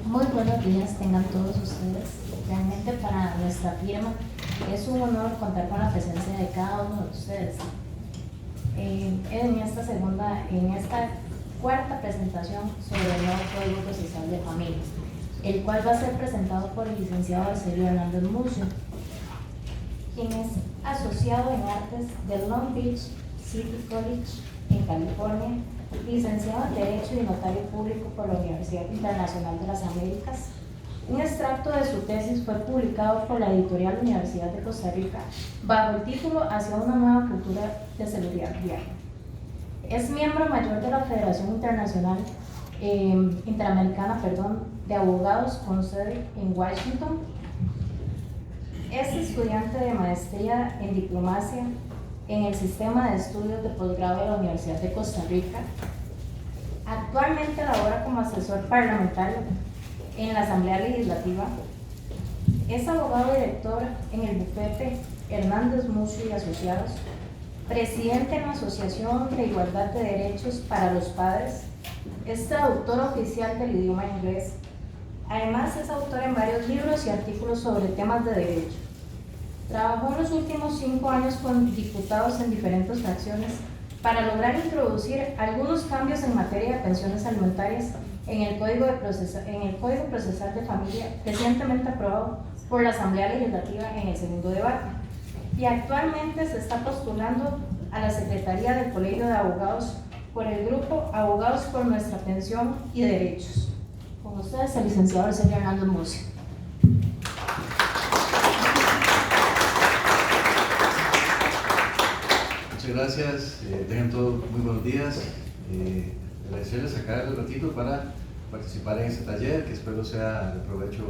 Muy buenos días tengan todos ustedes. Realmente para nuestra firma es un honor contar con la presencia de cada uno de ustedes. En esta cuarta presentación sobre el nuevo Código Procesal de Familia, el cual va a ser presentado por el licenciado Arcelio Hernández Murcio, quien es asociado en artes del Long Beach City College en California, licenciado en Derecho y notario público por la Universidad Internacional de las Américas. Un extracto de su tesis fue publicado por la editorial Universidad de Costa Rica bajo el título Hacia una nueva cultura de seguridad vial. Es miembro mayor de la Federación Interamericana de Abogados con sede en Washington. Es estudiante de maestría en diplomacia en el Sistema de Estudios de Posgrado de la Universidad de Costa Rica. Actualmente labora como asesor parlamentario en la Asamblea Legislativa. Es abogado director en el bufete Hernández Murcio y Asociados, presidente en la Asociación de Igualdad de Derechos para los Padres, es traductor oficial del idioma inglés. Además, es autor en varios libros y artículos sobre temas de derecho. Trabajó en los últimos 5 años con diputados en diferentes fracciones para lograr introducir algunos cambios en materia de pensiones alimentarias en el Código Procesal de Familia, recientemente aprobado por la Asamblea Legislativa en el segundo debate. Y actualmente se está postulando a la Secretaría del Colegio de Abogados por el grupo Abogados por Nuestra Pensión y Derechos. Con ustedes, el licenciado Arcelio Hernández Murcio. Muchas gracias, tengan todos muy buenos días. Agradecerles sacar el ratito para participar en este taller, que espero sea de provecho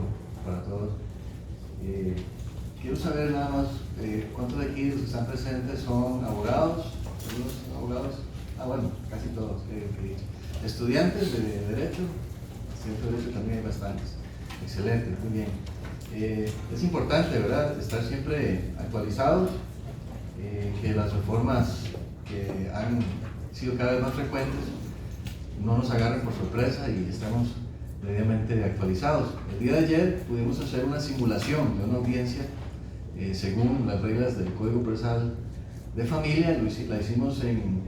para todos. Quiero saber nada más, ¿cuántos de aquí los que están presentes son abogados? ¿Algunos son abogados? Bueno, casi todos. ¿Estudiantes de Derecho? Estudiantes de Derecho también hay bastantes. Excelente, muy bien. Es importante, ¿verdad?, estar siempre actualizados, que las reformas que han sido cada vez más frecuentes no nos agarren por sorpresa y estamos debidamente actualizados. El día de ayer pudimos hacer una simulación de una audiencia según las reglas del Código Procesal de Familia. La hicimos en,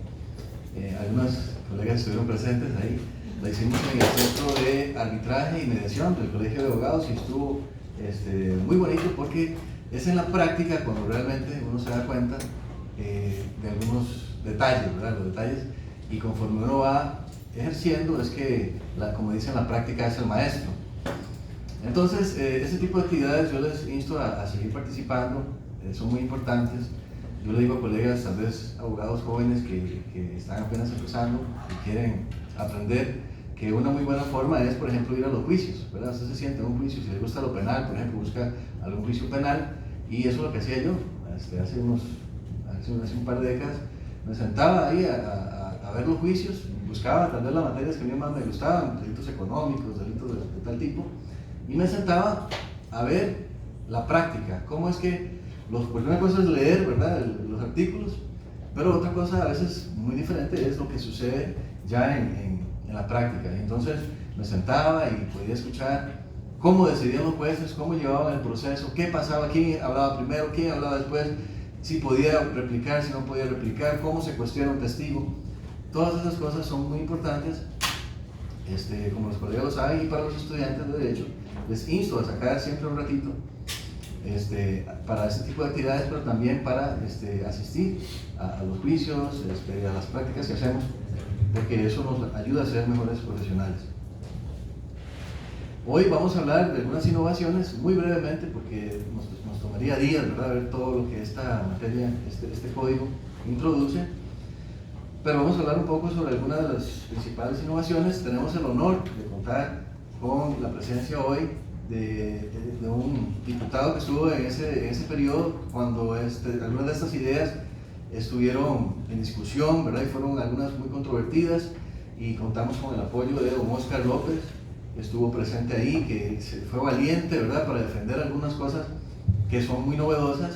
algunas colegas estuvieron presentes ahí, la hicimos en el Centro de Arbitraje y Mediación del Colegio de Abogados y estuvo muy bonito porque es en la práctica cuando realmente uno se da cuenta de algunos detalles, ¿verdad? Los detalles, y conforme uno va ejerciendo es que, como dicen, la práctica es el maestro. Entonces, ese tipo de actividades yo les insto a seguir participando, son muy importantes. Yo le digo a colegas, tal vez abogados jóvenes que están apenas empezando y quieren aprender, que una muy buena forma es, por ejemplo, ir a los juicios, ¿verdad? Usted se siente en un juicio, si le gusta lo penal, por ejemplo, busca algún juicio penal, y eso es lo que hacía yo hace un par de décadas. Me sentaba ahí a ver los juicios, buscaba tal vez las materias que a mí más me gustaban, delitos económicos, delitos de tal tipo, y me sentaba a ver la práctica, cómo es que, pues una cosa es leer, ¿verdad?, los artículos, pero otra cosa a veces muy diferente es lo que sucede ya en la práctica. Entonces me sentaba y podía escuchar cómo decidían los jueces, cómo llevaban el proceso, qué pasaba, quién hablaba primero, quién hablaba después, si podía replicar, si no podía replicar, cómo se cuestiona un testigo. Todas esas cosas son muy importantes, como los colegas lo saben, y para los estudiantes de Derecho les insto a sacar siempre un ratito para este tipo de actividades, pero también para asistir a los juicios, a las prácticas que hacemos, porque eso nos ayuda a ser mejores profesionales. Hoy vamos a hablar de algunas innovaciones muy brevemente, porque nos tomaría días, ¿verdad?, ver todo lo que esta materia, este código introduce, pero vamos a hablar un poco sobre algunas de las principales innovaciones. Tenemos el honor de contar con la presencia hoy de un diputado que estuvo en ese periodo cuando algunas de estas ideas estuvieron en discusión, ¿verdad?, y fueron algunas muy controvertidas, y contamos con el apoyo de don Óscar López, que estuvo presente ahí, que fue valiente, ¿verdad?, para defender algunas cosas que son muy novedosas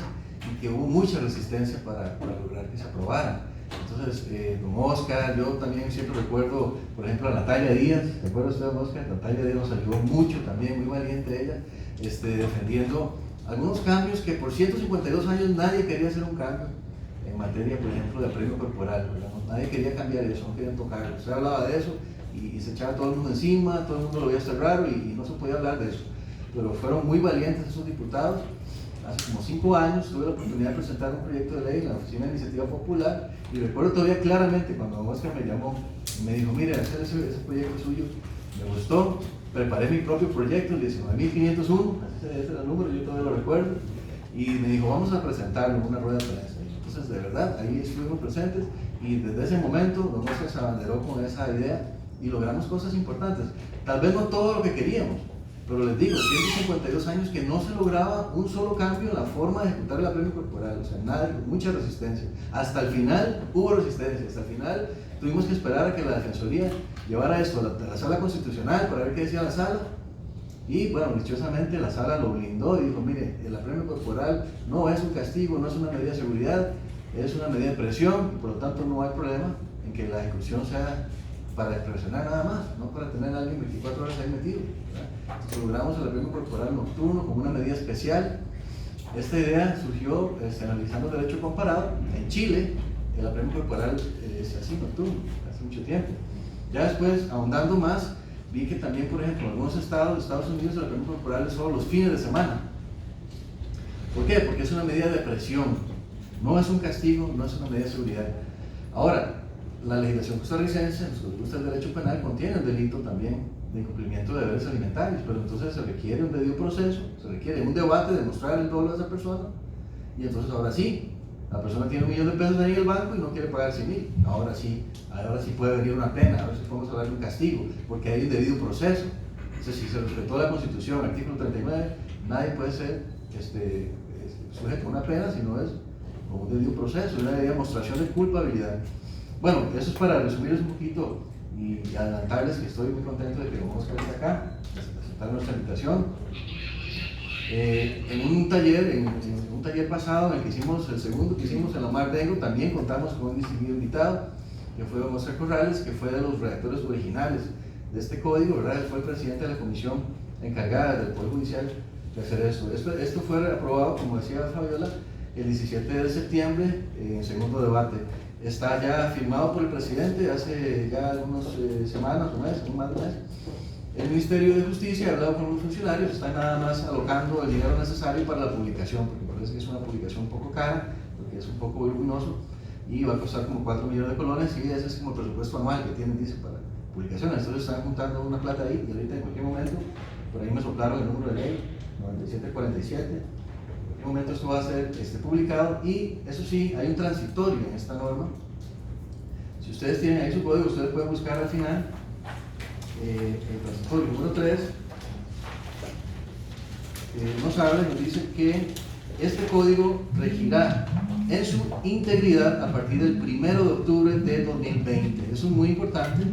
y que hubo mucha resistencia para lograr que se aprobaran. Entonces, don Oscar, yo también siempre recuerdo, por ejemplo, a Natalia Díaz. ¿Se acuerda usted, don Oscar? Natalia Díaz nos ayudó mucho también, muy valiente ella, defendiendo algunos cambios que por 152 años nadie quería hacer un cambio en materia, por ejemplo, de apremio corporal, ¿verdad? Nadie quería cambiar eso, no querían tocarlo. Usted hablaba de eso y se echaba todo el mundo encima, todo el mundo lo veía hasta raro y no se podía hablar de eso. Pero fueron muy valientes esos diputados. Hace como 5 años tuve la oportunidad de presentar un proyecto de ley en la Oficina de Iniciativa Popular y recuerdo todavía claramente cuando don Oscar me llamó y me dijo, mire, hacer ese proyecto suyo me gustó, preparé mi propio proyecto, el 19.501, ese era el número, yo todavía lo recuerdo, y me dijo, vamos a presentarlo en una rueda de prensa. Entonces, de verdad, ahí estuvimos presentes y desde ese momento don Oscar se abanderó con esa idea y logramos cosas importantes. Tal vez no todo lo que queríamos, pero les digo, 152 años que no se lograba un solo cambio en la forma de ejecutar el apremio corporal, o sea, nada, mucha resistencia. Hasta el final hubo resistencia, hasta el final tuvimos que esperar a que la Defensoría llevara esto a la Sala Constitucional para ver qué decía la Sala. Y bueno, dichosamente la Sala lo blindó y dijo, mire, el apremio corporal no es un castigo, no es una medida de seguridad, es una medida de presión y por lo tanto no hay problema en que la ejecución sea para presionar nada más, no para tener a alguien 24 horas ahí metido. Entonces, logramos el apremio corporal nocturno como una medida especial. Esta idea surgió analizando el derecho comparado. En Chile, el apremio corporal se hace nocturno, hace mucho tiempo. Ya después, ahondando más, vi que también, por ejemplo, en algunos estados de Estados Unidos, el apremio corporal es solo los fines de semana. ¿Por qué? Porque es una medida de presión, no es un castigo, no es una medida de seguridad. Ahora, la legislación costarricense, nos gusta el derecho penal, contiene el delito también de incumplimiento de deberes alimentarios, pero entonces se requiere un debido proceso, se requiere un debate de mostrar el dolo de esa persona, y entonces ahora sí, la persona tiene $1 millón de pesos ahí en el banco y no quiere pagar 100,000, ahora sí puede venir una pena, ahora sí podemos hablar de un castigo, porque hay un debido proceso. Entonces, si se respetó la Constitución, artículo 39, nadie puede ser sujeto a una pena si no es con un debido proceso, una demostración de culpabilidad. Bueno, eso es para resumirles un poquito y adelantarles que estoy muy contento de que don Oscar esté acá, aceptar nuestra invitación. En un taller pasado, en el que hicimos, el segundo que hicimos en la Mar Dengo, también contamos con un distinguido invitado, que fue don Oscar Corrales, que fue de los redactores originales de este código, ¿verdad? Él fue el presidente de la comisión encargada del Poder Judicial de hacer esto. Esto fue aprobado, como decía Fabiola, el 17 de septiembre en segundo debate. Está ya firmado por el presidente hace ya algunas semanas, un más de un mes. El Ministerio de Justicia ha hablado con los funcionarios, está nada más alocando el dinero necesario para la publicación, porque parece que es una publicación un poco cara, porque es un poco voluminoso, y va a costar como 4 millones de colones, y ese es como el presupuesto anual que tienen, dice, para publicaciones. Entonces están juntando una plata ahí, y ahorita en cualquier momento, por ahí me soplaron el número de ley, 9747, en cualquier momento esto va a ser publicado, y eso sí, hay un transitorio en esta norma. Si ustedes tienen ahí su código, ustedes pueden buscar al final el transitorio número 3, nos habla y nos dice que este código regirá en su integridad a partir del 1 de octubre de 2020. Eso es muy importante.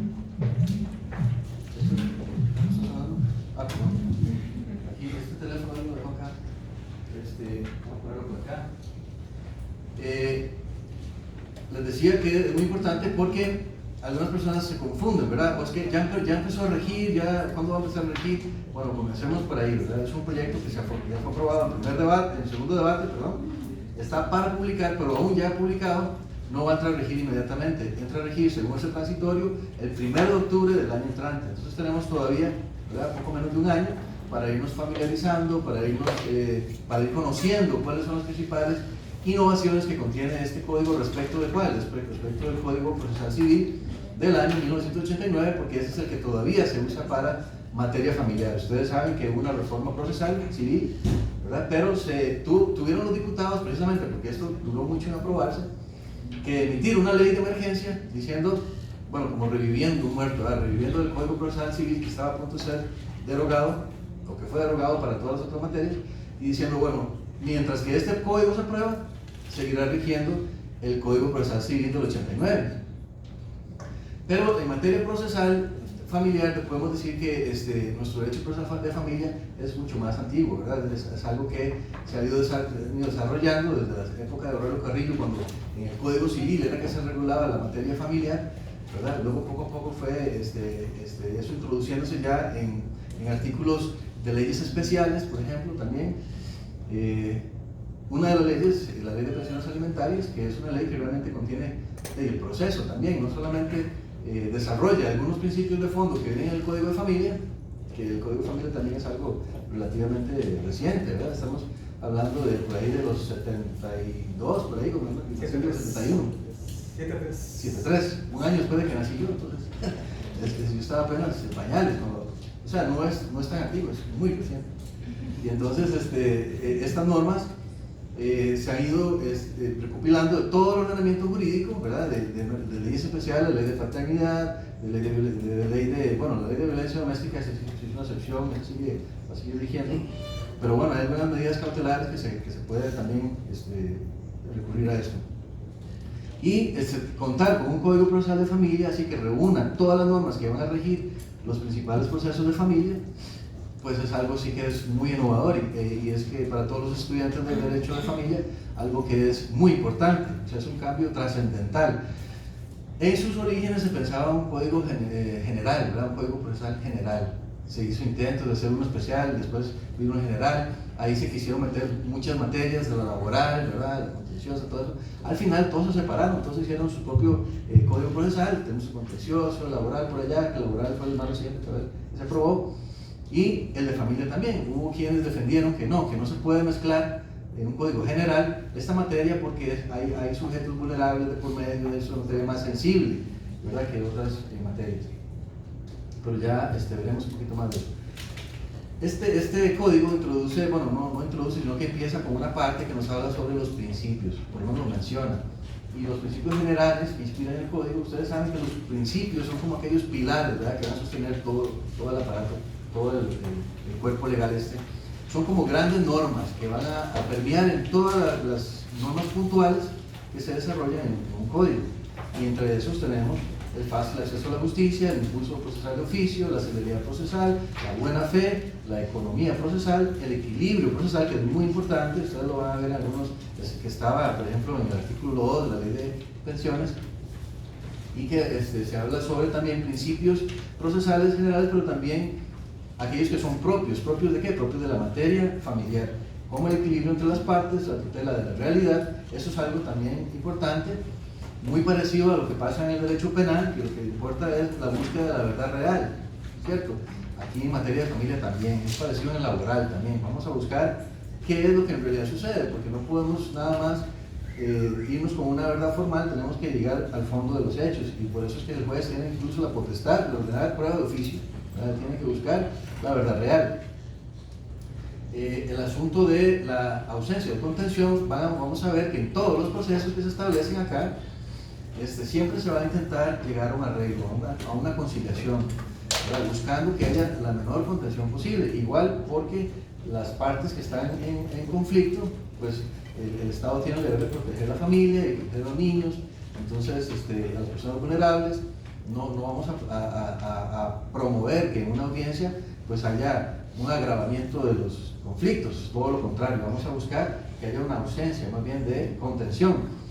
Perdón. Aquí este teléfono lo dejo acá. Voy a ponerlo por acá. Les decía que es muy importante porque algunas personas se confunden, ¿verdad? Pues que ya empezó a regir, ¿cuándo va a empezar a regir? Bueno, comencemos por ahí, ¿verdad? Es un proyecto que ya fue aprobado en segundo debate, está para publicar, pero aún ya publicado, no va a entrar a regir inmediatamente. Entra a regir, según ese transitorio, el 1 de octubre del año entrante. Entonces tenemos todavía, ¿verdad?, poco menos de un año para irnos familiarizando, para ir conociendo cuáles son las principales innovaciones que contiene este código respecto del Código Procesal Civil del año 1989, porque ese es el que todavía se usa para materia familiar. Ustedes saben que hubo una reforma procesal civil, ¿verdad? Pero tuvieron los diputados, precisamente porque esto duró mucho en aprobarse, que emitir una ley de emergencia diciendo, bueno, como reviviendo un muerto, ¿verdad?, reviviendo el Código Procesal Civil que estaba a punto de ser derogado, o que fue derogado para todas las otras materias, y diciendo, bueno, mientras que este código se aprueba, seguirá rigiendo el Código Procesal Civil del 89. Pero en materia procesal familiar, podemos decir que nuestro derecho procesal de familia es mucho más antiguo, ¿verdad? Es algo que se ha ido desarrollando desde la época de Aurelio Carrillo, cuando en el Código Civil era que se regulaba la materia familiar, ¿verdad? Luego poco a poco fue eso introduciéndose ya en artículos de leyes especiales, por ejemplo, también. Una de las leyes, la ley de pensiones alimentarias, que es una ley que realmente contiene el proceso también, no solamente desarrolla algunos principios de fondo que vienen en el Código de Familia, que el Código de Familia también es algo relativamente reciente, ¿verdad? Estamos hablando de por ahí de los 72, por ahí, como en 71. 73, un año después de que nací yo, entonces yo estaba apenas en pañales, o sea, no es tan antiguo, es muy reciente. Y entonces estas normas se han ido recopilando de todo el ordenamiento jurídico, ¿verdad? De leyes especiales, la ley de paternidad, la ley de violencia doméstica, es una excepción, va a seguir rigiendo, pero bueno, hay algunas medidas cautelares que se puede también recurrir a esto. Y contar con un código procesal de familia, así que reúna todas las normas que van a regir los principales procesos de familia, pues es algo sí que es muy innovador y es que para todos los estudiantes del derecho de familia, algo que es muy importante, o sea, es un cambio trascendental. En sus orígenes se pensaba un código general, ¿verdad? Un código procesal general. Se hizo intentos de hacer uno especial, después vino uno general, ahí se quisieron meter muchas materias de la laboral, ¿verdad? La contenciosa, todo eso. Al final todos se separaron, entonces hicieron su propio código procesal, tenemos el contencioso, el laboral por allá, que el laboral fue el más reciente, que se aprobó, y el de familia también. Hubo quienes defendieron que no se puede mezclar en un código general esta materia porque hay sujetos vulnerables de por medio, de eso, una materia más sensible, ¿verdad?, que otras materias. Pero ya veremos un poquito más de eso. Este código introduce, bueno, no introduce, sino que empieza con una parte que nos habla sobre los principios, por lo menos lo menciona. Y los principios generales que inspiran el código, ustedes saben que los principios son como aquellos pilares, ¿verdad?, que van a sostener todo el aparato, todo el cuerpo legal son como grandes normas que van a permear en todas las normas puntuales que se desarrollan en un código. Y entre esos tenemos el fácil acceso a la justicia, el impulso procesal de oficio, la celeridad procesal, la buena fe, la economía procesal, el equilibrio procesal, que es muy importante, ustedes lo van a ver en algunos, que estaba, por ejemplo, en el artículo 2 de la ley de pensiones, y que se habla sobre también principios procesales generales, pero también aquellos que son propios ¿de qué? Propios de la materia familiar, como el equilibrio entre las partes, la tutela de la realidad. Eso es algo también importante, muy parecido a lo que pasa en el derecho penal, que lo que importa es la búsqueda de la verdad real, ¿cierto? Aquí en materia de familia también, es parecido en el laboral también, vamos a buscar qué es lo que en realidad sucede, porque no podemos nada más irnos con una verdad formal, tenemos que llegar al fondo de los hechos, y por eso es que el juez tiene incluso la potestad de ordenar prueba de oficio, ¿verdad? Tiene que buscar la verdad real. El asunto de la ausencia de contención, vamos a ver que en todos los procesos que se establecen acá, siempre se va a intentar llegar a un arreglo, a una conciliación, ¿verdad?, buscando que haya la menor contención posible, igual porque las partes que están en conflicto, pues el Estado tiene el deber de proteger a la familia y proteger a los niños, entonces a las personas vulnerables. No vamos a promover que en una audiencia pues haya un agravamiento de los conflictos, todo lo contrario, vamos a buscar que haya una ausencia más bien de contención.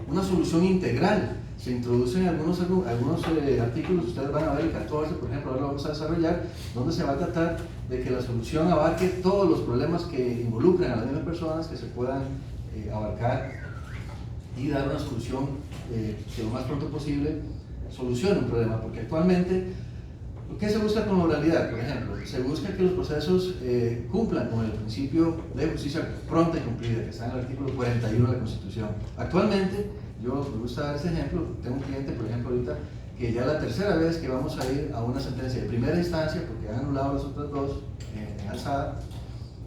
Una solución integral, se introducen algunos artículos, ustedes van a ver el 14, por ejemplo, ahora lo vamos a desarrollar, donde se va a tratar de que la solución abarque todos los problemas que involucran a las mismas personas, que se puedan abarcar y dar una solución que lo más pronto posible solucione un problema, porque actualmente, ¿qué se busca con la oralidad? Por ejemplo, se busca que los procesos cumplan con el principio de justicia pronta y cumplida, que está en el artículo 41 de la Constitución. Actualmente, yo me gusta dar este ejemplo, tengo un cliente, por ejemplo, ahorita, que ya es la tercera vez que vamos a ir a una sentencia de primera instancia, porque han anulado las otras dos en alzada,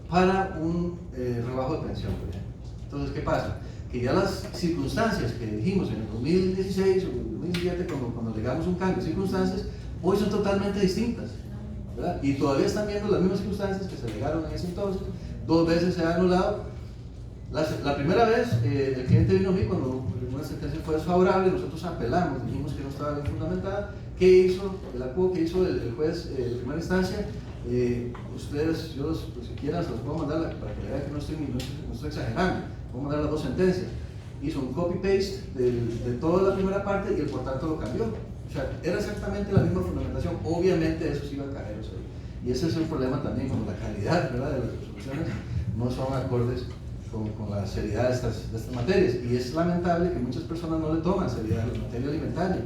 para un rebajo de pensión, por ejemplo. Entonces, ¿qué pasa? Que ya las circunstancias que dijimos en el 2016 o 2017, cuando legamos un cambio de circunstancias, hoy son totalmente distintas, ¿verdad? Y todavía están viendo las mismas circunstancias que se legaron en ese entonces, 2 veces se ha anulado. La primera vez el cliente vino a mí cuando una sentencia fue desfavorable, nosotros apelamos, dijimos que no estaba bien fundamentada. ¿Qué hizo el acuerdo? ¿Qué hizo el juez de primera instancia? Ustedes, yo si quieren, se los puedo mandar para que vean que no estoy exagerando. Puedo mandar las dos sentencias. Hizo un copy-paste de toda la primera parte y el por tanto lo cambió. O sea, era exactamente la misma fundamentación. Obviamente eso sí iba a caer. O sea, y ese es el problema también, con la calidad, ¿verdad?, de las resoluciones no son acordes con la seriedad de estas materias. Y es lamentable que muchas personas no le toman seriedad a la materia alimentaria,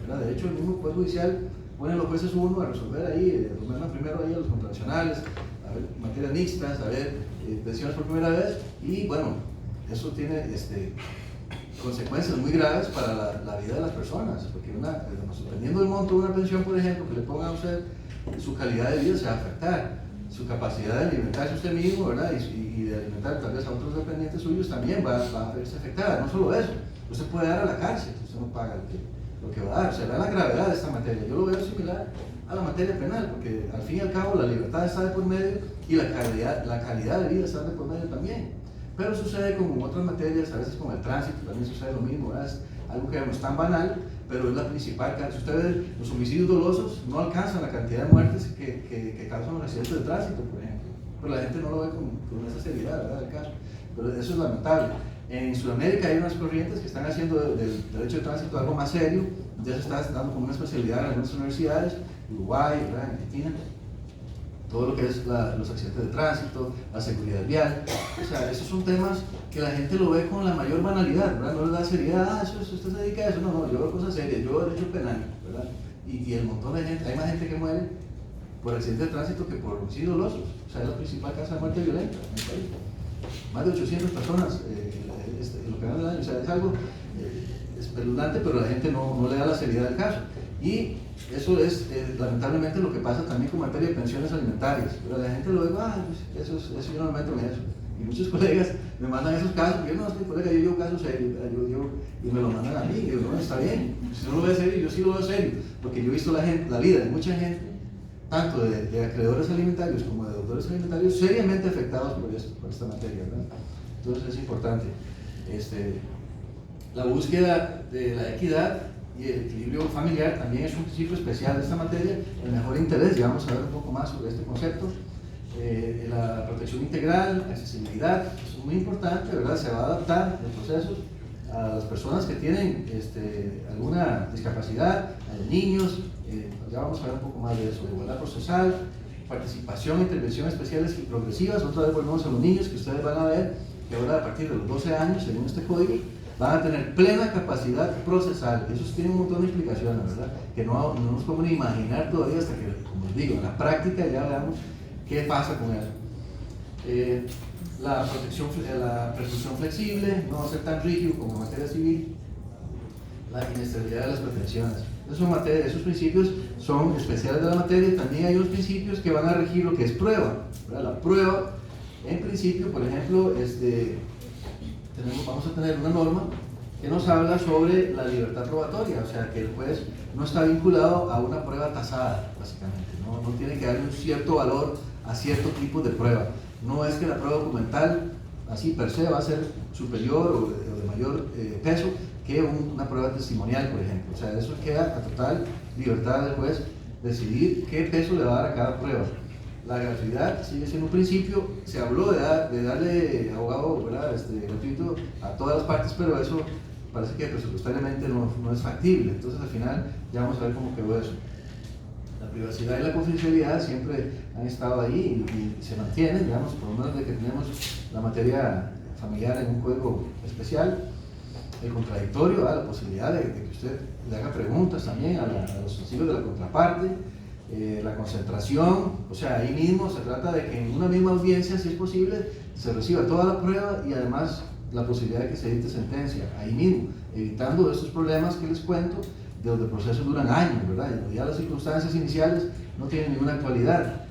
¿verdad? De hecho, el mismo Poder Judicial pone a los jueces uno a resolver ahí, los mandan primero ahí a los contravencionales, a ver materias mixtas, a ver decisiones por primera vez, y bueno, eso tiene consecuencias muy graves para la vida de las personas, porque dependiendo del monto de una pensión, por ejemplo, que le ponga a usted, su calidad de vida se va a afectar, su capacidad de alimentarse usted mismo, ¿verdad? Y de alimentar tal vez a otros dependientes suyos también va a verse afectada. No solo eso, usted puede dar a la cárcel si usted no paga lo que va a dar. O sea, vea la gravedad de esta materia. Yo lo veo similar a la materia penal, porque al fin y al cabo la libertad está de por medio y la calidad de vida está de por medio también. Pero sucede como en otras materias, a veces con el tránsito también sucede lo mismo, ¿verdad? Es algo que no es tan banal, pero es la principal. Si ustedes ven, los homicidios dolosos no alcanzan la cantidad de muertes que causan los accidentes de tránsito, por ejemplo. Pero la gente no lo ve con esa seriedad, ¿verdad?, el caso. Pero eso es lamentable. En Sudamérica hay unas corrientes que están haciendo del derecho de tránsito algo más serio. Ya se está dando como una especialidad en algunas universidades, Uruguay, ¿verdad?, Argentina. Todo lo que es los accidentes de tránsito, la seguridad vial. O sea, esos son temas que la gente lo ve con la mayor banalidad, ¿verdad? No le da seriedad, usted se dedica a eso. No, yo veo cosas serias, yo derecho penal, ¿verdad? Y el montón de gente, hay más gente que muere por accidentes de tránsito que por homicidios dolosos. O sea, es la principal causa de muerte violenta en el país. Más de 800 personas en lo que va del año. O sea, es algo espeluznante, pero la gente no le da la seriedad del caso. Y eso es lamentablemente lo que pasa también con materia de pensiones alimentarias. Pero la gente lo ve, pues eso yo no me meto en eso. Y muchos colegas me mandan esos casos, yo no, colega, yo llevo casos serios, y me lo mandan a mí, y digo, no, está bien, si no lo ve serio, yo sí lo veo serio, porque yo he visto la vida de mucha gente, tanto de acreedores alimentarios como de deudores alimentarios, seriamente afectados por esta materia, ¿verdad? Entonces es importante. La búsqueda de la equidad y el equilibrio familiar también es un principio especial de esta materia, el mejor interés, ya vamos a ver un poco más sobre este concepto. La protección integral, accesibilidad, es muy importante, ¿verdad? Se va a adaptar los procesos a las personas que tienen alguna discapacidad, a los niños, ya vamos a ver un poco más de eso, de igualdad procesal, participación e intervención especiales y progresivas. Otra vez volvemos a los niños, que ustedes van a ver que ahora a partir de los 12 años, según este código, van a tener plena capacidad procesal. Eso tiene un montón de explicaciones, ¿verdad? Que no nos podemos ni imaginar todavía hasta que, como les digo, en la práctica ya veamos qué pasa con eso. La prescripción flexible, no ser tan rígido como en materia civil, la inestabilidad de las pretensiones. Esos principios son especiales de la materia. También hay unos principios que van a regir lo que es prueba, ¿verdad? La prueba, en principio, por ejemplo, vamos a tener una norma que nos habla sobre la libertad probatoria, o sea, que el juez no está vinculado a una prueba tasada, básicamente, no tiene que darle un cierto valor a cierto tipo de prueba. No es que la prueba documental, así per se, va a ser superior o de mayor peso que una prueba testimonial, por ejemplo. O sea, eso queda a total libertad del juez decidir qué peso le va a dar a cada prueba. La gratuidad sigue siendo un principio. Se habló de darle abogado, ¿verdad?, gratuito a todas las partes, pero eso parece que presupuestariamente no es factible. Entonces, al final, ya vamos a ver cómo quedó eso. La privacidad y la confidencialidad siempre han estado ahí y se mantienen, digamos, por lo menos de que tenemos la materia familiar en un código especial. El contradictorio, la posibilidad de que usted le haga preguntas también a los testigos de la contraparte. La concentración, o sea, ahí mismo se trata de que en una misma audiencia, si es posible, se reciba toda la prueba y además la posibilidad de que se dicte sentencia, ahí mismo, evitando estos problemas que les cuento, de donde procesos duran años, ¿verdad? Y ya las circunstancias iniciales no tienen ninguna actualidad.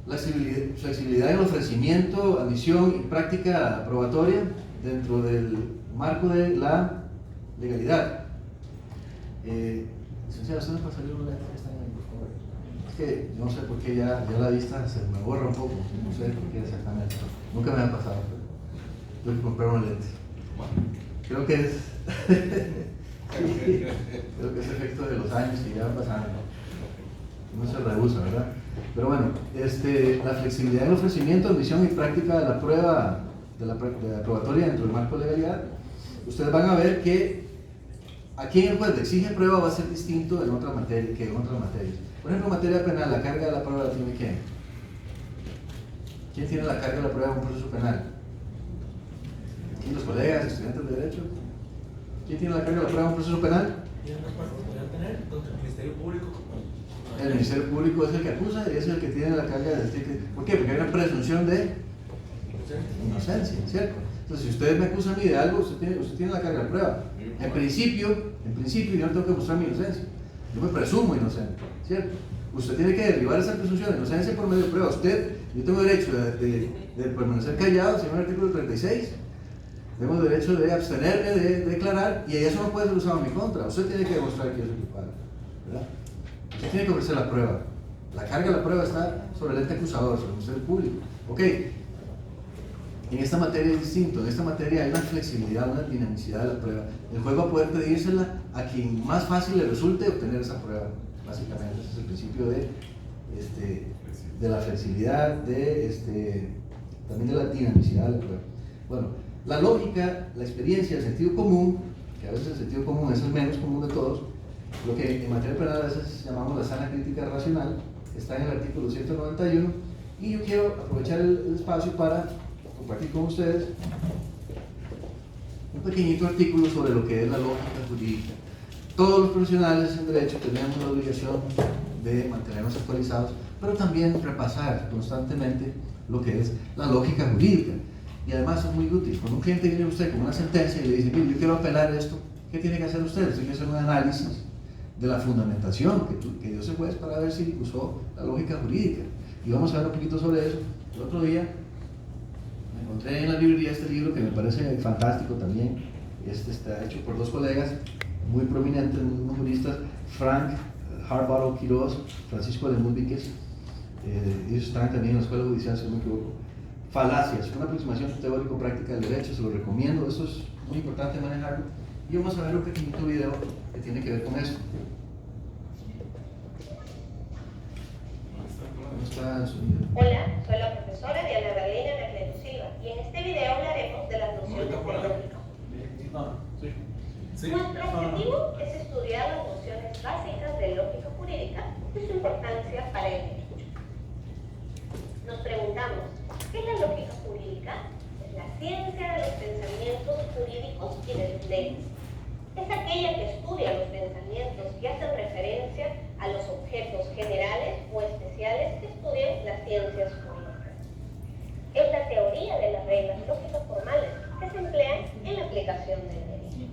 La flexibilidad en el ofrecimiento, admisión y práctica probatoria dentro del marco de la legalidad. Licenciada, ¿usted me pasaría una letra que está ahí, por favor? Es que yo no sé por qué ya la vista se me borra un poco, no sé por qué exactamente. Nunca me ha pasado, pero tengo que comprar un lente. Bueno, Creo que es creo que es efecto de los años que ya van pasando. No se rehúsa, ¿verdad? Pero bueno, la flexibilidad en el ofrecimiento, admisión y práctica de la prueba de la probatoria dentro del marco de legalidad. Ustedes van a ver que aquí en el juez de exige prueba va a ser distinto en otra materia que en otras materias. Por ejemplo, en materia penal, la carga de la prueba la tiene ¿quién? ¿Quién tiene la carga de la prueba en un proceso penal? ¿Quién? ¿Los colegas, estudiantes de derecho? ¿Quién tiene la carga de la prueba en un proceso penal? El Ministerio Público. El Ministerio Público es el que acusa y es el que tiene la carga de ¿por qué? Porque hay una presunción de inocencia, ¿cierto? Entonces, si usted me acusa a mí de algo, usted tiene la carga de prueba. En principio, yo no tengo que mostrar mi inocencia. Yo me presumo inocente, ¿cierto? Usted tiene que derribar esa presunción de inocencia por medio de prueba. Yo tengo derecho de permanecer callado, según el artículo 36. Tengo derecho de abstenerme de declarar y eso no puede ser usado en mi contra. Usted tiene que demostrar que yo soy culpable, ¿verdad? Usted tiene que ofrecer la prueba. La carga de la prueba está sobre el ente acusador, sobre el Ministerio Público. Ok, en esta materia es distinto. En esta materia hay una flexibilidad, una dinamicidad de la prueba. El juez va a poder pedírsela a quien más fácil le resulte obtener esa prueba. Básicamente, ese es el principio de la flexibilidad, también de la dinamicidad de la prueba. Bueno, la lógica, la experiencia, el sentido común, que a veces el sentido común es el menos común de todos, lo que en materia penal a veces llamamos la sana crítica racional, está en el artículo 191, y yo quiero aprovechar el espacio para compartir con ustedes un pequeñito artículo sobre lo que es la lógica jurídica. Todos los profesionales en derecho tenemos la obligación de mantenernos actualizados, pero también repasar constantemente lo que es la lógica jurídica. Y además es muy útil. Cuando un cliente viene a usted con una sentencia y le dice, mire, yo quiero apelar esto, ¿qué tiene que hacer usted? Usted tiene que hacer un análisis de la fundamentación que dio ese juez para ver si usó la lógica jurídica. Y vamos a ver un poquito sobre eso. El otro día me encontré en la librería este libro que me parece fantástico también. Está hecho por dos colegas muy prominentes, unos juristas, Frank Harbottle Quiroz, Francisco Lemus Víquez. Ellos están también en la Escuela Judicial, si no me equivoco. Falacias, una aproximación teórico-práctica del derecho, se lo recomiendo, eso es muy importante manejarlo. Y vamos a ver un pequeñito video que tiene que ver con eso. ¿Cómo está el sonido? Hola, soy la profesora Diana Carolina Anacleto Silva y en este video hablaremos de las nociones de lógica. Nuestro objetivo es estudiar las nociones básicas de lógica jurídica y su importancia para el derecho. Nos preguntamos, ¿qué es la lógica jurídica? Es la ciencia de los pensamientos jurídicos y de las leyes. Es aquella que estudia los pensamientos que hacen referencia a los objetos generales o especiales que estudian las ciencias jurídicas. Es la teoría de las reglas lógicas formales que se emplean en la aplicación del derecho.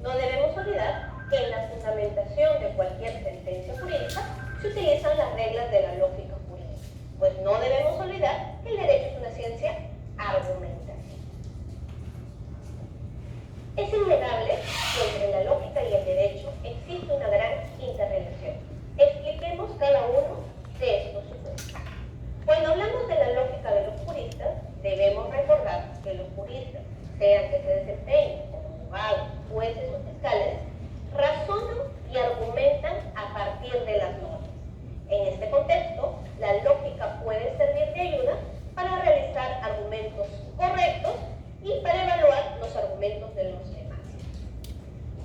No debemos olvidar que en la fundamentación de cualquier sentencia jurídica se utilizan las reglas de la lógica jurídica, pues no debemos olvidar que el derecho es una ciencia argumentativa. Es innegable que entre la lógica y el derecho existe una gran interrelación. Expliquemos cada uno de estos supuestos. Cuando hablamos de la lógica de los juristas, debemos recordar que los juristas, sean que se desempeñen como abogados, jueces o fiscales, razonan y argumentan a partir de las normas. En este contexto, la lógica puede servir de ayuda para realizar argumentos correctos y para evaluar los argumentos de los demás.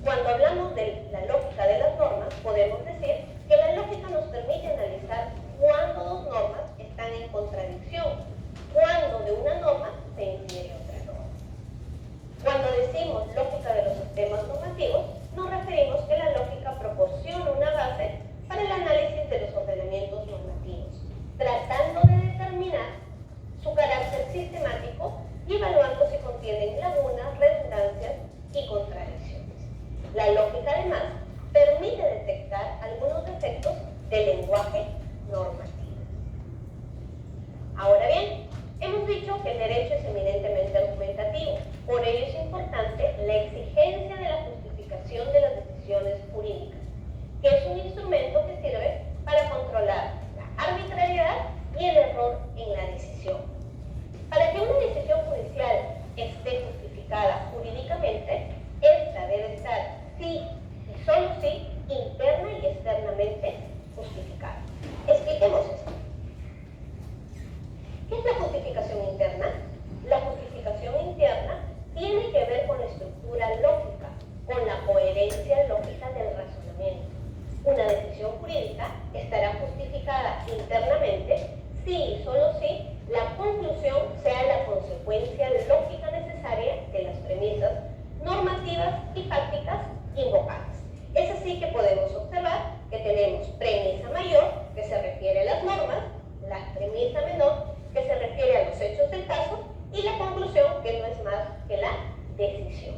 Cuando hablamos de la lógica de las normas, podemos decir que la lógica nos permite analizar cuándo dos normas están en contradicción, cuándo de una norma se infiere otra norma. Cuando decimos lógica de los sistemas normativos, nos referimos que la lógica proporciona una base para el análisis de los ordenamientos normativos, tratando de determinar su carácter sistemático y evaluando si contienen lagunas, redundancias y contradicciones. La lógica, además, permite detectar algunos defectos del lenguaje normativo. Ahora bien, hemos dicho que el derecho es eminentemente argumentativo, por ello es importante la exigencia de la justificación de las decisiones jurídicas, que es un instrumento que sirve para controlar la arbitrariedad y el error en la decisión. Para que una decisión judicial esté justificada jurídicamente, ¿Qué es la justificación interna? La justificación interna tiene que ver con la estructura lógica, con la coherencia lógica del razonamiento. Una decisión jurídica estará justificada internamente si y solo si la conclusión sea la consecuencia lógica necesaria de las premisas normativas y fácticas invocadas. Es así que podemos observar que tenemos premisa mayor, que se refiere a las normas, la premisa menor, que se refiere a los hechos del caso, y la conclusión, que no es más que la decisión.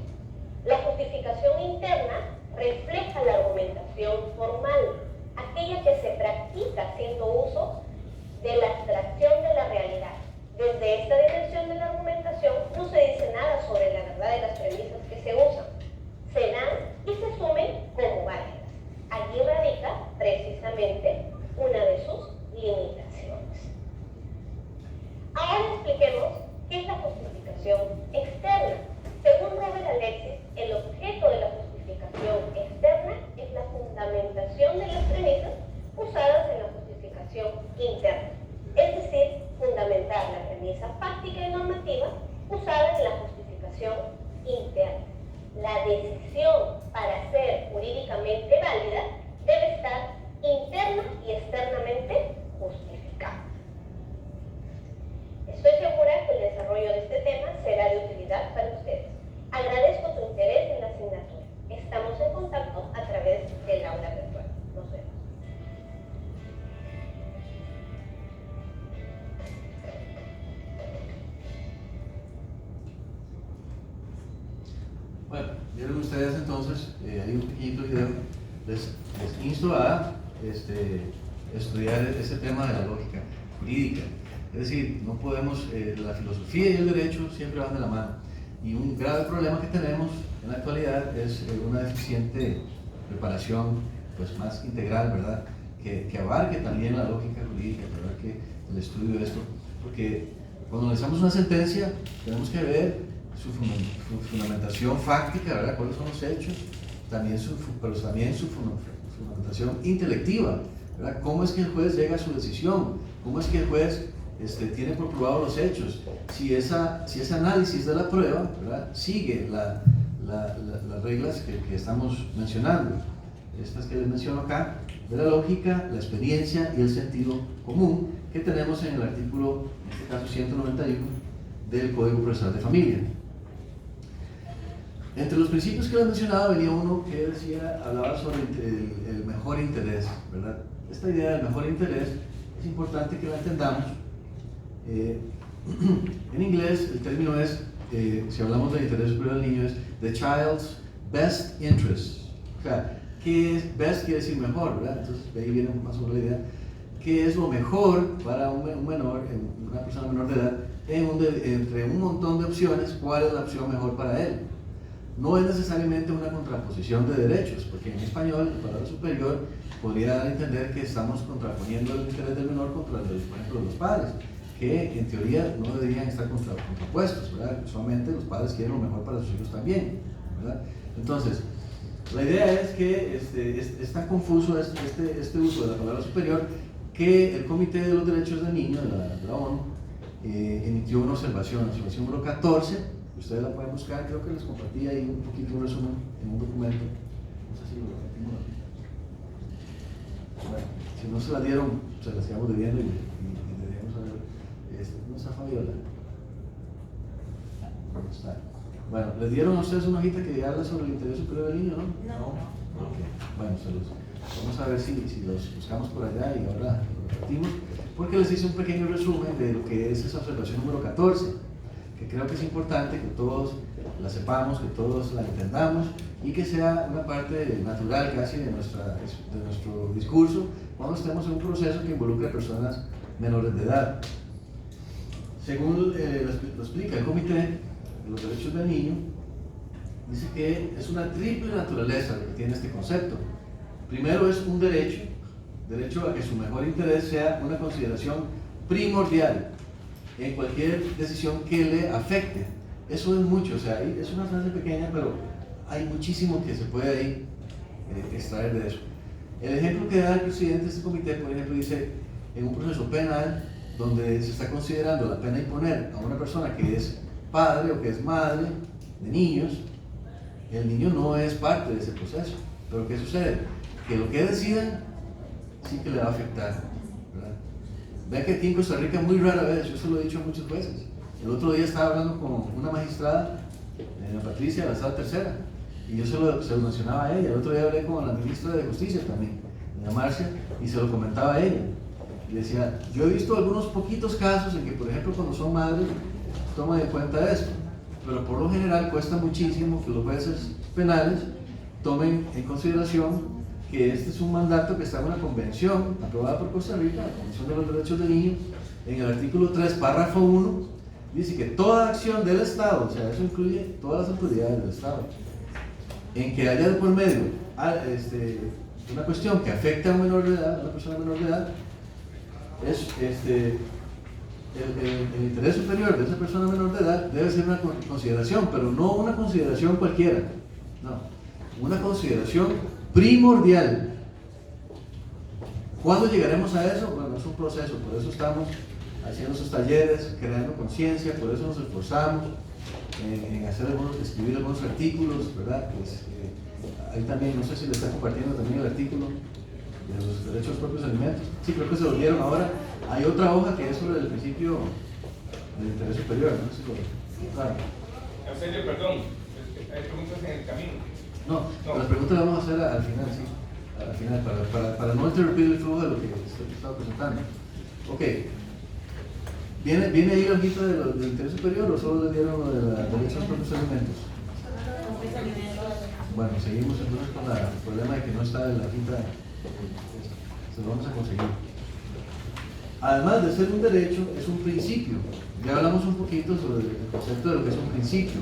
La justificación interna refleja la argumentación formal, aquella que se practica haciendo uso de la abstracción de la realidad. Desde esta dimensión de la argumentación no se dice nada sobre la verdad de las premisas que se usan. Se dan y se asumen como válidas. Allí radica precisamente una de sus limitaciones. Ahora expliquemos qué es la justificación externa. Según Robert Alexis, el objeto de la justificación externa es la fundamentación de las premisas usadas en la justificación interna, es decir, fundamentar la premisa fáctica y normativa usada en la justificación interna. La decisión, para ser jurídicamente válida, debe estar interna y externamente justificada. Estoy segura que el desarrollo de este tema será de utilidad para ustedes. Agradezco su interés en la asignatura. Estamos en contacto a través del aula virtual. Nos vemos. Bueno, vieron ustedes entonces, hay un pequeñito video, les insto a estudiar este tema de la lógica jurídica. Es decir, no podemos, la filosofía y el derecho siempre van de la mano. Y un grave problema que tenemos en la actualidad es una deficiente preparación pues, más integral, ¿verdad? Que abarque también la lógica jurídica, ¿verdad? Que el estudio de esto. Porque cuando analizamos una sentencia, tenemos que ver su fundamentación fáctica, ¿verdad? Cuáles son los hechos, pero también su fundamentación intelectiva, ¿verdad? Cómo es que el juez llega a su decisión, cómo es que el juez tiene por probado los hechos, si ese análisis de la prueba, ¿verdad? Sigue las reglas que estamos mencionando, estas que les menciono acá, de la lógica, la experiencia y el sentido común que tenemos en el artículo, en este caso 191, del Código Procesal de Familia. Entre los principios que les mencionaba venía uno que hablaba sobre el mejor interés, ¿verdad? Esta idea del mejor interés es importante que la entendamos. En inglés el término es, si hablamos del interés superior del niño, es the child's best interest. O sea, ¿qué es best? Quiere decir mejor, ¿verdad? Entonces de ahí viene más o menos la idea. ¿Qué es lo mejor para un menor, una persona menor de edad, entre un montón de opciones? ¿Cuál es la opción mejor para él? No es necesariamente una contraposición de derechos, porque en español, la palabra superior podría dar a entender que estamos contraponiendo el interés del menor contra el, por ejemplo, de los padres, que en teoría no deberían estar contrapuestos, ¿verdad? Usualmente los padres quieren lo mejor para sus hijos también, ¿verdad? Entonces, la idea es que es tan confuso este uso de la palabra superior que el Comité de los Derechos del Niño de la ONU emitió una observación número 14. Ustedes la pueden buscar, creo que les compartí ahí un poquito un resumen en un documento. No sé si lo compartimos. Bueno, si no se la dieron, se la sigamos debiendo y deberíamos saber. ¿No está Fabiola? ¿Dónde está? Bueno, les dieron a ustedes una hojita que habla sobre el interés superior del niño, ¿no? No. Okay. Bueno, vamos a ver si los buscamos por allá y ahora lo repetimos, porque les hice un pequeño resumen de lo que es esa observación número 14. Que creo que es importante que todos la sepamos, que todos la entendamos y que sea una parte natural casi de nuestro discurso cuando estemos en un proceso que involucre a personas menores de edad. Según lo explica el Comité de los Derechos del Niño, dice que es una triple naturaleza lo que tiene este concepto. Primero es un derecho a que su mejor interés sea una consideración primordial en cualquier decisión que le afecte. Eso es mucho, o sea, es una frase pequeña, pero hay muchísimo que se puede ahí extraer de eso. El ejemplo que da el presidente de este comité, por ejemplo, dice, en un proceso penal, donde se está considerando la pena imponer a una persona que es padre o que es madre de niños, el niño no es parte de ese proceso. Pero ¿qué sucede? Que lo que decidan sí que le va a afectar, ¿verdad? Vean que aquí en Costa Rica muy rara vez, yo se lo he dicho muchas veces. El otro día estaba hablando con una magistrada, Patricia, de la Sala Tercera, y yo se lo mencionaba a ella. El otro día hablé con la ministra de Justicia también, Marcia, y se lo comentaba a ella. Y decía, yo he visto algunos poquitos casos en que, por ejemplo, cuando son madres, toman en cuenta esto, pero por lo general cuesta muchísimo que los jueces penales tomen en consideración que este es un mandato que está en una convención aprobada por Costa Rica, la Convención de los Derechos del Niño. En el artículo 3, párrafo 1, dice que toda acción del Estado, o sea, eso incluye todas las autoridades del Estado, en que haya de por medio una cuestión que afecte a un menor de edad, a una persona menor de edad, es el interés superior de esa persona menor de edad debe ser una consideración, pero no una consideración cualquiera, no, una consideración primordial. ¿Cuándo llegaremos a eso? Bueno, es un proceso, por eso estamos haciendo esos talleres, creando conciencia, por eso nos esforzamos en escribir algunos artículos, ¿verdad? Pues, ahí también, no sé si le está compartiendo también el artículo de los derechos a los propios alimentos. Sí, creo que se lo dieron ahora. Hay otra hoja que es sobre el principio del interés superior, ¿no? Sí, claro. Eusebio, perdón, hay preguntas en el camino. No, las preguntas las vamos a hacer al final, sí. Al final, para no interrumpir el flujo de lo que estaba presentando. Ok. ¿Viene ahí la hojita del interés superior o solo le dieron lo de los derechos a los propios alimentos? Bueno, seguimos entonces con el problema de que no está en la hojita. Se lo vamos a conseguir. Además de ser un derecho, es un principio. Ya hablamos un poquito sobre el concepto de lo que es un principio.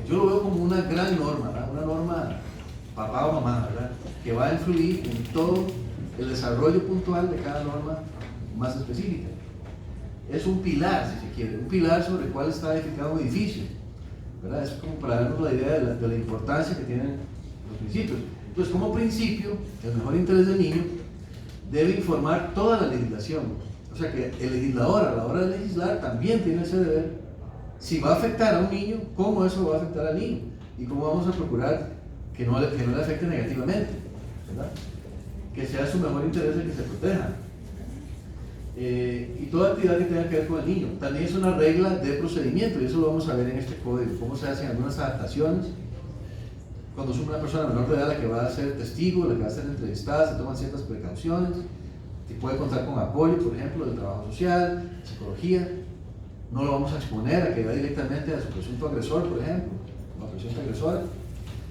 Yo lo veo como una gran norma, ¿verdad? Una norma papá o mamá, ¿verdad? Que va a influir en todo el desarrollo puntual de cada norma más específica. Es un pilar, si se quiere, un pilar sobre el cual está edificado un edificio, ¿verdad? Es como para darnos la idea de la importancia que tienen los principios. Entonces, como principio, el mejor interés del niño debe informar toda la legislación. O sea que el legislador, a la hora de legislar, también tiene ese deber. Si va a afectar a un niño, ¿cómo eso va a afectar al niño? Y cómo vamos a procurar que no le afecte negativamente, ¿verdad? Que sea su mejor interés el que se proteja. Y toda actividad que tenga que ver con el niño. También es una regla de procedimiento, y eso lo vamos a ver en este código, cómo se hacen algunas adaptaciones. Cuando es una persona menor de edad la que va a ser testigo, la que va a ser entrevistada, se toman ciertas precauciones, que puede contar con apoyo, por ejemplo, del trabajo social, psicología. No lo vamos a exponer a que vaya directamente a su presunto agresor, por ejemplo, o a presunta agresora.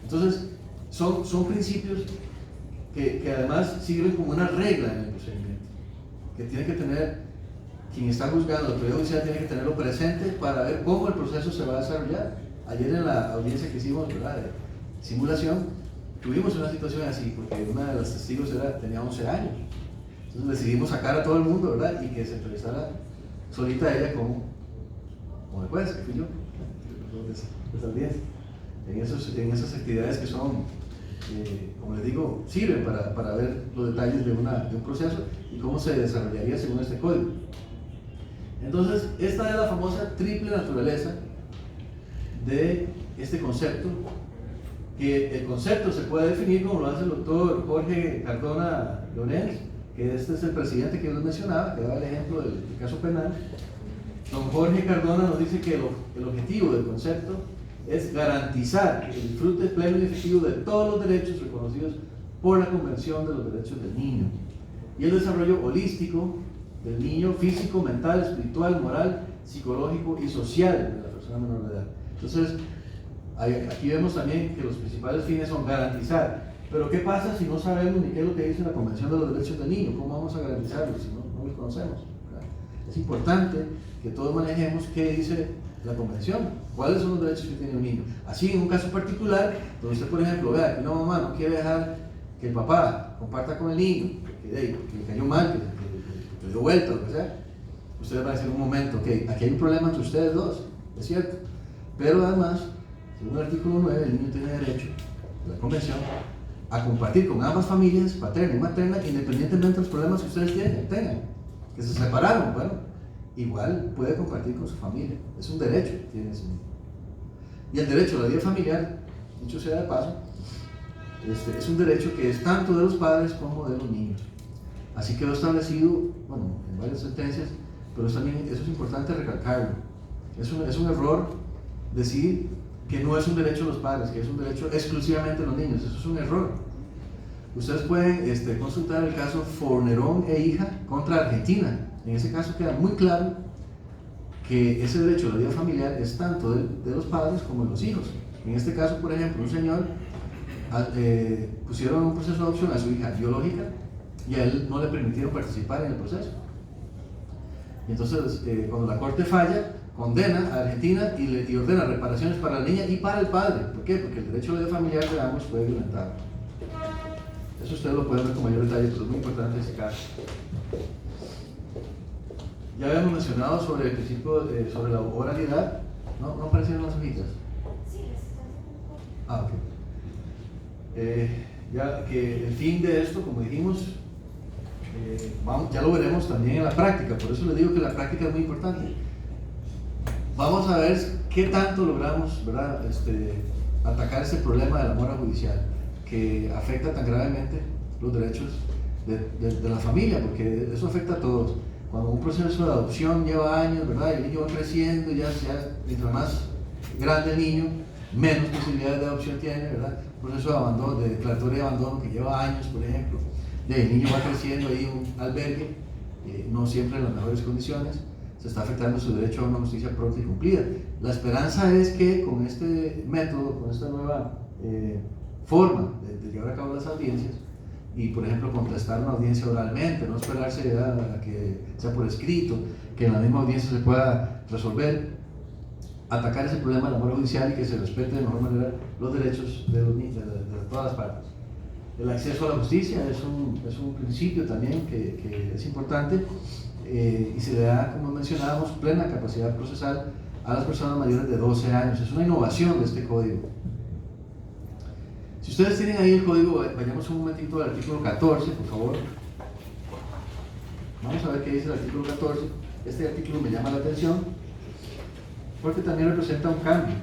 Entonces, son principios que además sirven como una regla en el procedimiento, que tiene que tener, quien está juzgando, la autoridad judicial tiene que tenerlo presente para ver cómo el proceso se va a desarrollar. Ayer en la audiencia que hicimos, ¿verdad?, de simulación, tuvimos una situación así, porque una de las testigos tenía 11 años. Entonces decidimos sacar a todo el mundo, ¿verdad?, y que se entrevistara solita ella como el juez, que fui yo, de esa audiencia. En esas actividades que son, como les digo, sirven para ver los detalles de un proceso y cómo se desarrollaría según este código. Entonces, esta es la famosa triple naturaleza de este concepto, que el concepto se puede definir como lo hace el doctor Jorge Cardona Lorenz, que este es el presidente que yo les mencionaba, que daba el ejemplo del caso penal. Don Jorge Cardona nos dice que el objetivo del concepto es garantizar el disfrute pleno y efectivo de todos los derechos reconocidos por la Convención de los Derechos del Niño y el desarrollo holístico del niño, físico, mental, espiritual, moral, psicológico y social de la persona menor de edad. Entonces, aquí vemos también que los principales fines son garantizar. Pero ¿qué pasa si no sabemos ni qué es lo que dice la Convención de los Derechos del Niño? ¿Cómo vamos a garantizarlo si no los conocemos? ¿Verdad? Es importante que todos manejemos qué dice la Convención, cuáles son los derechos que tiene un niño. Así, en un caso particular, donde usted, por ejemplo, vea que una mamá no quiere dejar que el papá comparta con el niño, que le cayó mal, que le dio vuelta, lo que sea, ustedes van a decir un momento, ok, aquí hay un problema entre ustedes dos, es cierto, pero además, según el artículo 9, el niño tiene derecho, la Convención, a compartir con ambas familias, paterna y materna, independientemente de los problemas que ustedes tengan. que se separaron, bueno, igual puede compartir con su familia, es un derecho que tiene ese niño. Y el derecho a la vida familiar, dicho sea de paso, es un derecho que es tanto de los padres como de los niños. Así quedó establecido, bueno, en varias sentencias, pero también eso es importante recalcarlo. Es un error decir que no es un derecho de los padres, que es un derecho exclusivamente de los niños. Eso es un error. Ustedes pueden consultar el caso Fornerón e hija contra Argentina. En ese caso queda muy claro que ese derecho a la vida familiar es tanto de los padres como de los hijos. En este caso, por ejemplo, un señor pusieron un proceso de adopción a su hija biológica y a él no le permitieron participar en el proceso. Y entonces, cuando la corte falla, condena a Argentina y ordena reparaciones para la niña y para el padre. ¿Por qué? Porque el derecho a la vida familiar de ambos fue violentado. Eso ustedes lo pueden ver con mayor detalle, pero es muy importante ese caso. Ya habíamos mencionado sobre el principio, sobre la oralidad. ¿No aparecieron las hojitas? Sí, Ah, ok. Ya que el fin de esto, como dijimos, ya lo veremos también en la práctica, por eso les digo que la práctica es muy importante. Vamos a ver qué tanto logramos, ¿verdad? Atacar ese problema de la mora judicial que afecta tan gravemente los derechos de la familia, porque eso afecta a todos. Cuando un proceso de adopción lleva años, ¿verdad? Y el niño va creciendo, ya mientras más grande el niño, menos posibilidades de adopción tiene, ¿verdad? Un proceso de abandono, de declaratoria de abandono que lleva años, por ejemplo. El niño va creciendo ahí en un albergue, no siempre en las mejores condiciones, se está afectando su derecho a una justicia pronta y cumplida. La esperanza es que con este método, con esta nueva forma de llevar a cabo las audiencias, y por ejemplo contestar una audiencia oralmente, no esperarse a que sea por escrito, que en la misma audiencia se pueda resolver, atacar ese problema de la mora judicial y que se respete de mejor manera los derechos de todas las partes. El acceso a la justicia es un principio también que es importante y se le da, como mencionábamos, plena capacidad procesal a las personas mayores de 12 años. Es una innovación de este código. Si ustedes tienen ahí el código, vayamos un momentito al artículo 14, por favor. Vamos a ver qué dice el artículo 14. Este artículo me llama la atención porque también representa un cambio.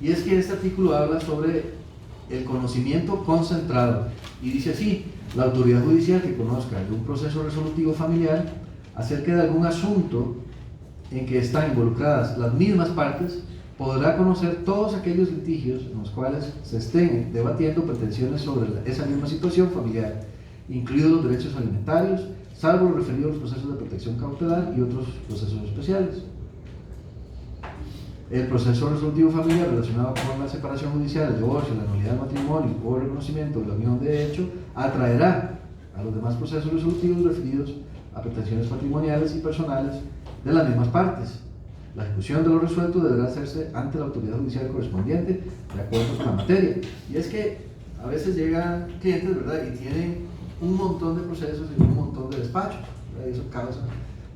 Y es que este artículo habla sobre el conocimiento concentrado y dice así: la autoridad judicial que conozca de un proceso resolutivo familiar acerca de algún asunto en que están involucradas las mismas partes podrá conocer todos aquellos litigios en los cuales se estén debatiendo pretensiones sobre esa misma situación familiar, incluidos los derechos alimentarios, salvo lo referido a los procesos de protección cautelar y otros procesos especiales. El proceso resolutivo familiar relacionado con la separación judicial, el divorcio, la nulidad del matrimonio o el reconocimiento de la unión de hecho atraerá a los demás procesos resolutivos referidos a pretensiones patrimoniales y personales de las mismas partes. La ejecución de lo resuelto deberá hacerse ante la autoridad judicial correspondiente de acuerdo con la materia. Y es que a veces llegan clientes, ¿verdad?, y tienen un montón de procesos y un montón de despachos, ¿verdad? Y eso causa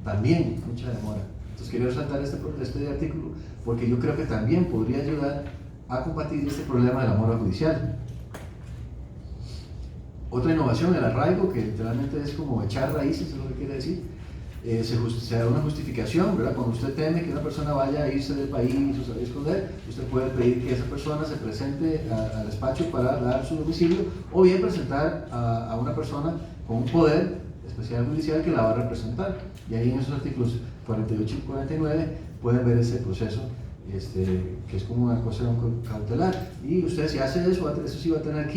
también mucha demora. Entonces quería resaltar este artículo porque yo creo que también podría ayudar a combatir este problema de la mora judicial. Otra innovación, el arraigo, que literalmente es como echar raíces, es lo que quiere decir. Se da una justificación, ¿verdad? Cuando usted teme que una persona vaya a irse del país o se vaya a esconder, usted puede pedir que esa persona se presente al despacho para dar su domicilio, o bien presentar a una persona con un poder especial judicial que la va a representar. Y ahí en esos artículos 48 y 49 pueden ver ese proceso, que es como una cosa cautelar. Y usted, si hace eso sí va a tener